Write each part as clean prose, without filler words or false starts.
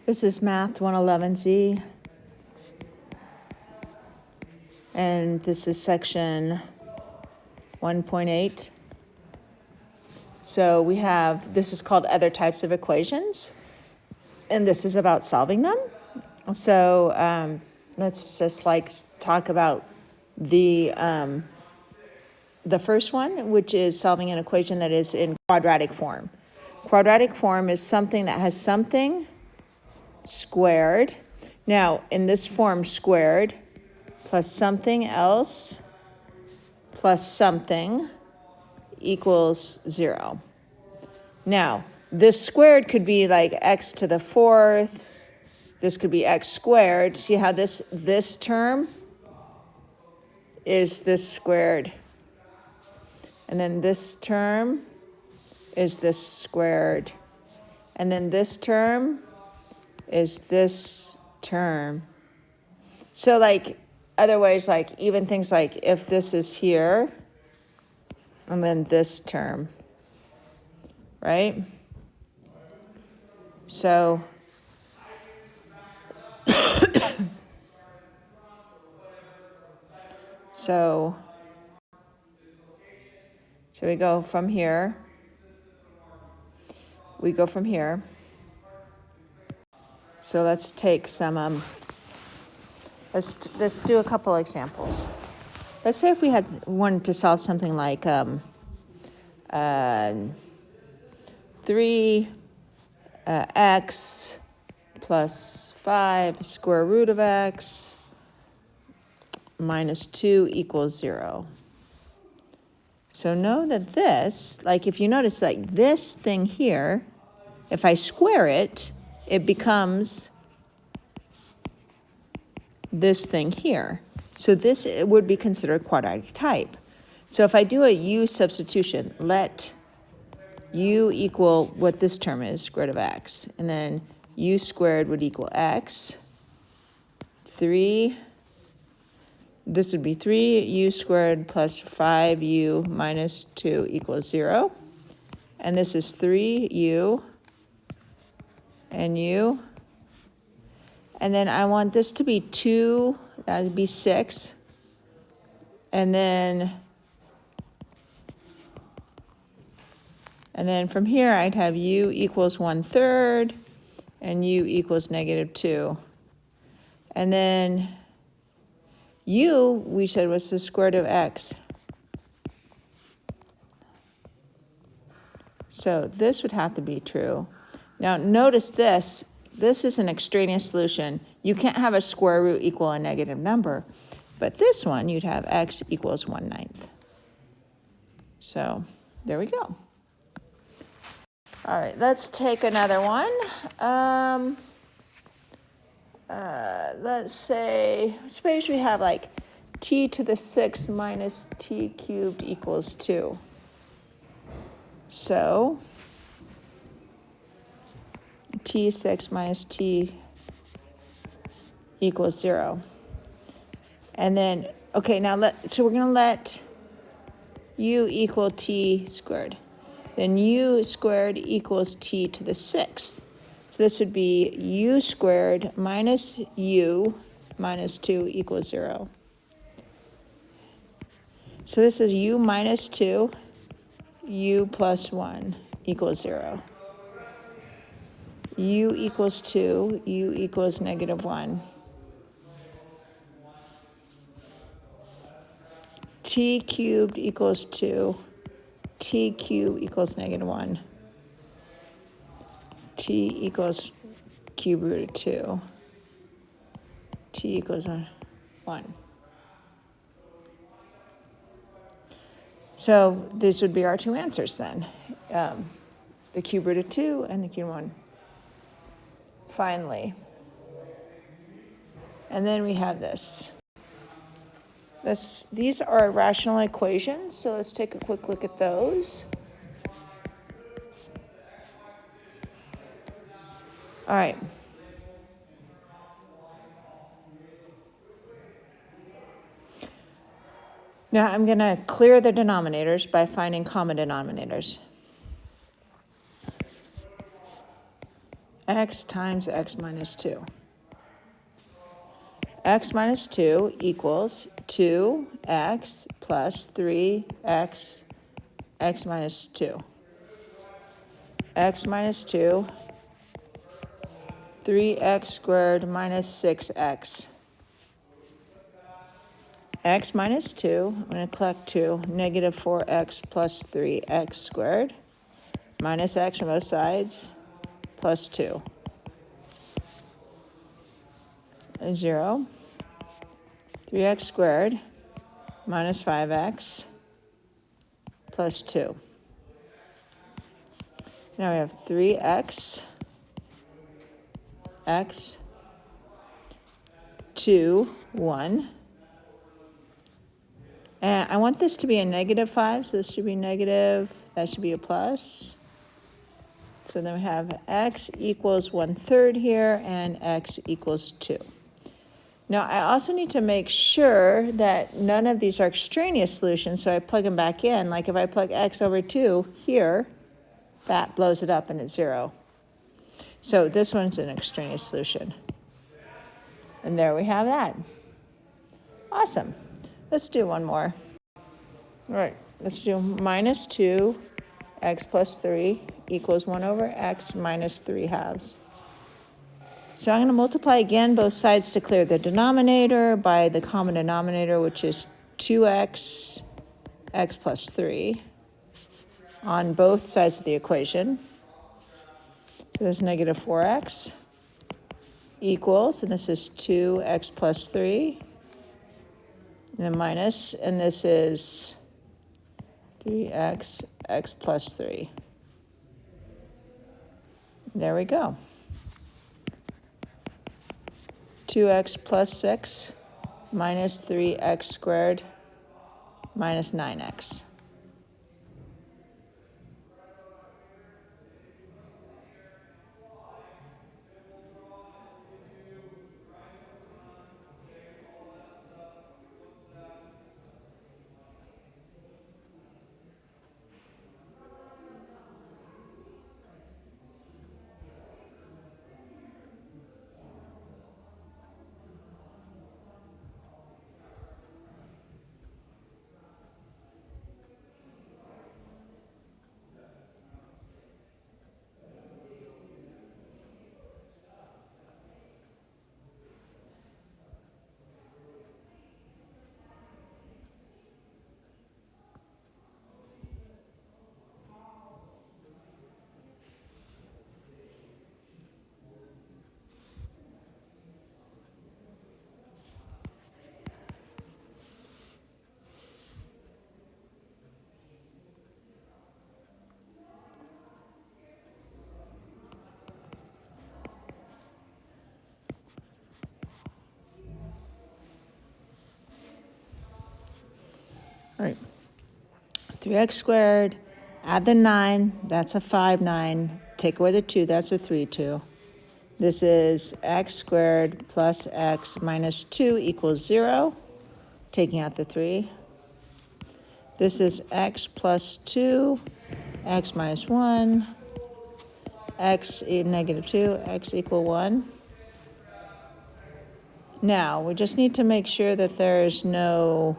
This is Math 111Z, and this is section 1.8. So we have, this is called other types of equations, and this is about solving them. So let's just talk about the first one, which is solving an equation that is in quadratic form. Quadratic form is something that has something squared. Now, in this form, squared plus something else plus something equals 0. Now, this squared could be like x to the fourth. This could be x squared. See how this term is this squared. And then this term is this squared. And then this term is this term. So other ways, even things like if this is here, and then this term, right? So so we go from here. So let's take some, let's do a couple examples. Let's say if we wanted to solve something like 3x plus 5 square root of x minus 2 equals 0. So know that this, if you notice, this thing here, if I square it, it becomes this thing here. So this would be considered quadratic type. So if I do a u substitution, let u equal what this term is, square root of x, and then u squared would equal x. This would be 3u squared plus 5u minus 2 equals 0. And this is 3u and u. And then I want this to be 2, that would be 6. And then from here I'd have u equals 1/3 and u equals -2. And then u, we said, was the square root of x. So this would have to be true. Now notice this is an extraneous solution. You can't have a square root equal a negative number, but this one you'd have x equals 1/9. So there we go. All right, let's take another one. Let's say, suppose we have t to the 6 minus t cubed equals 2. So t6 minus t equals 0. And then, okay, now so we're going to let u equal t squared. Then u squared equals t to the 6th. So this would be u squared minus u minus 2 equals 0. So this is u minus 2, u plus 1 equals 0. U equals 2, u equals -1. T cubed equals 2, t cubed equals -1. T equals cube root of 2. T equals 1. So these would be our two answers then. The cube root of 2 and the cube 1. Finally. And then we have this. These are rational equations, so let's take a quick look at those. All right. Now I'm going to clear the denominators by finding common denominators. x times x minus 2. X minus 2 equals 2x plus 3x, x minus 2. X minus 2, 3x squared minus 6x. X minus 2, I'm going to collect 2, negative 4x plus 3x squared, minus x on both sides, plus 2. 0. 3x squared minus 5x plus 2. Now we have 3x, x, 2, 1. And I want this to be a negative 5, so this should be negative, that should be a plus. So then we have x equals 1/3 here, and x equals 2. Now, I also need to make sure that none of these are extraneous solutions, so I plug them back in. Like if I plug x over 2 here, that blows it up and it's 0. So this one's an extraneous solution. And there we have that. Awesome. Let's do one more. All right, let's do minus 2x plus 3 equals 1 over x minus 3 halves. So I'm going to multiply again both sides to clear the denominator by the common denominator, which is 2x, x plus 3, on both sides of the equation. So this is negative 4x equals, and this is 2x plus 3, and then minus, and this is 3x, x plus 3. There we go. 2x plus 6 minus 3x squared minus 9x. All right, 3x squared, add the 9, that's a 5, 9. Take away the 2, that's a 3, 2. This is x squared plus x minus 2 equals 0, taking out the 3. This is x plus 2, x minus 1, x negative 2, x equal 1. Now, we just need to make sure that there's no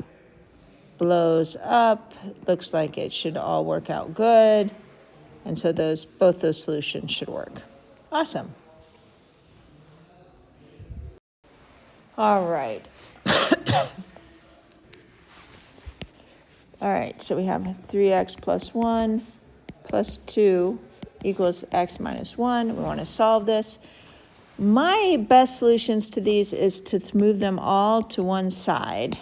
blows up. Looks like it should all work out good. And so both those solutions should work. Awesome. All right. All right, so we have 3x plus 1 plus 2 equals x minus 1. We want to solve this. My best solutions to these is to move them all to one side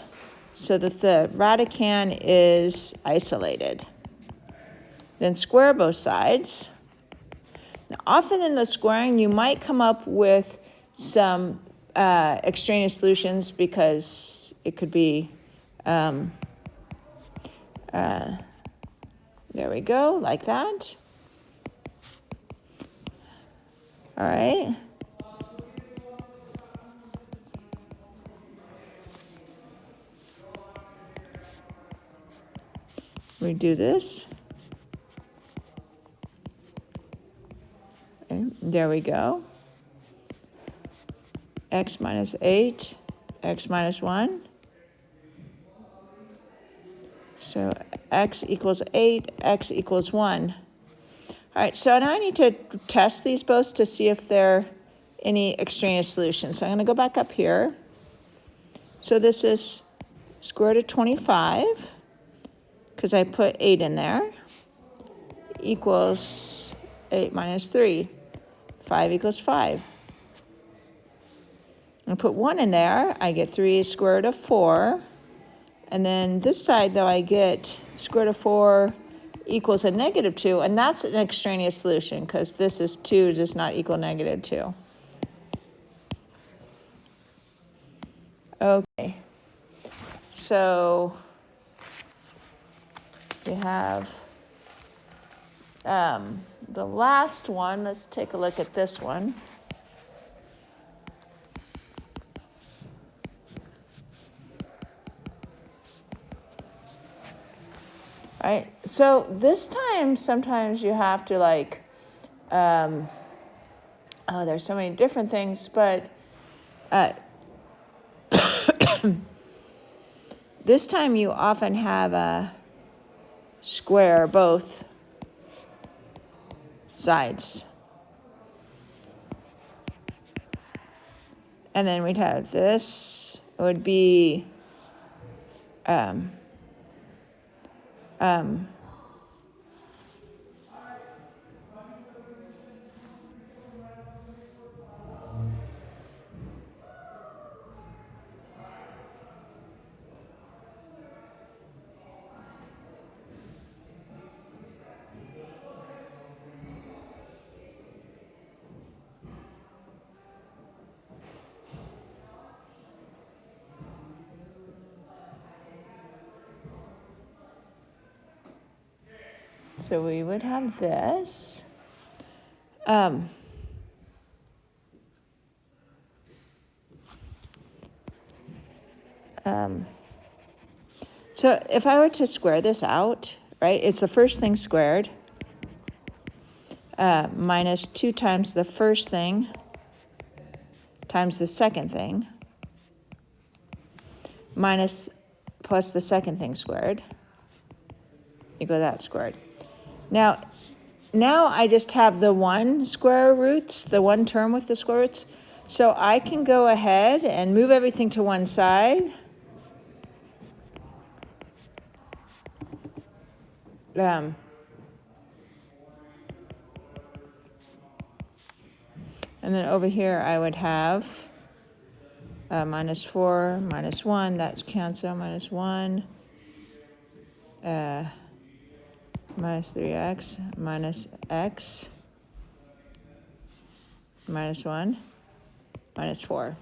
so that the radicand is isolated. Then square both sides. Now, often in the squaring, you might come up with some extraneous solutions because it could be, there we go, like that. All right. We do this. Okay. There we go. X minus 8, x minus 1. So x equals 8, x equals 1. All right, so now I need to test these both to see if they're any extraneous solutions. So I'm going to go back up here. So this is square root of 25, because I put 8 in there, equals 8 minus 3. 5 equals 5. I put 1 in there, I get 3 square root of 4. And then this side, though, I get square root of 4 equals a negative 2, and that's an extraneous solution because this is 2 does not equal negative 2. Okay, so we have the last one. Let's take a look at this one. All right, so this time, sometimes you have to like, oh, there's so many different things, but this time you often have a square both sides. And then we'd have this, it would be so we would have this. So if I were to square this out, right, it's the first thing squared minus 2 times the first thing times the second thing minus plus the second thing squared equal that squared. Now I just have the one square roots, the one term with the square roots. So I can go ahead and move everything to one side. And then over here I would have minus 4, minus 1, that's cancel, minus 1, minus 3x, minus x, minus 1, minus 4.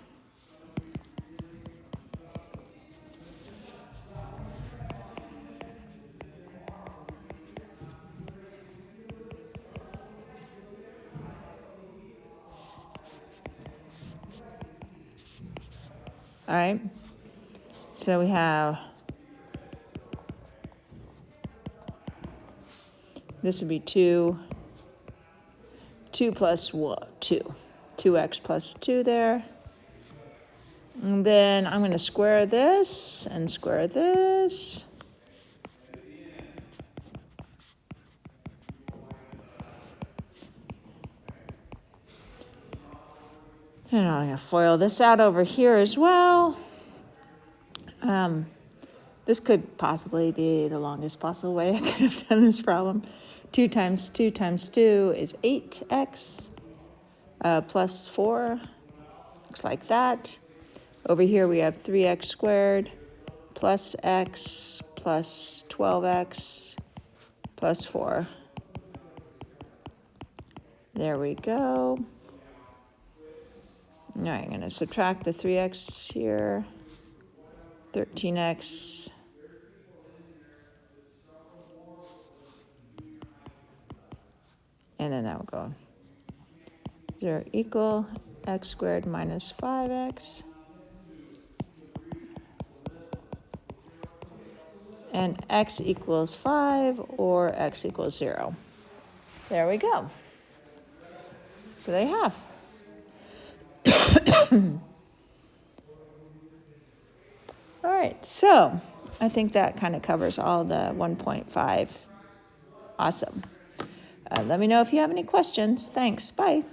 All right, so we have, this would be 2 plus 2, 2x plus 2 there. And then I'm going to square this and square this. And I'm going to FOIL this out over here as well. This could possibly be the longest possible way I could have done this problem. 2 times 2 times 2 is 8x plus 4. Looks like that. Over here we have 3x squared plus x plus 12x plus 4. There we go. All right, I'm going to subtract the 3x here. 13x. And then that will go 0 equal x squared minus 5x. And x equals 5 or x equals 0. There we go. So there you have. All right, so I think that kind of covers all the 1.5. Awesome. Let me know if you have any questions. Thanks. Bye.